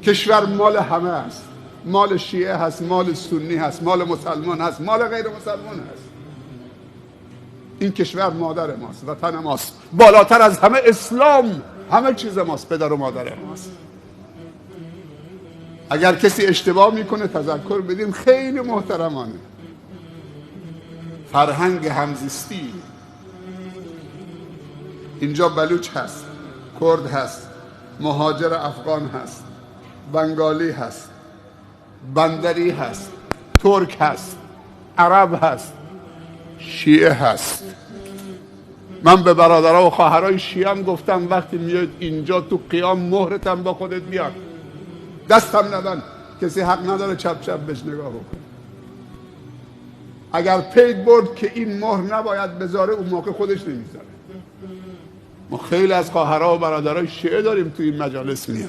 کشور مال همه است، مال شیعه هست، مال سنی هست، مال مسلمان هست، مال غیر مسلمان هست. این کشور مادر ماست، وطن ماست، بالاتر از همه اسلام همه چیز ماست، پدر و مادر ماست. اگر کسی اشتباه میکنه تذکر بدیم خیلی محترمانه. فرهنگ همزیستی، اینجا بلوچ هست، کرد هست، مهاجر افغان هست، بنگالی هست، بندری هست، ترک هست، عرب هست، شیعه هست. من به برادرها و خواهرای شیعه هم گفتم وقتی میاد اینجا تو قیام مهرتم با خودت بیار، دستم ندن، کسی حق نداره چپ چپ بهش نگاه بکنه. اگر پید برد که این مهر نباید بذاره اون موقع خودش نمیذاره. ما خیلی از خواهرها و برادرای شیعه داریم تو این مجالس میان.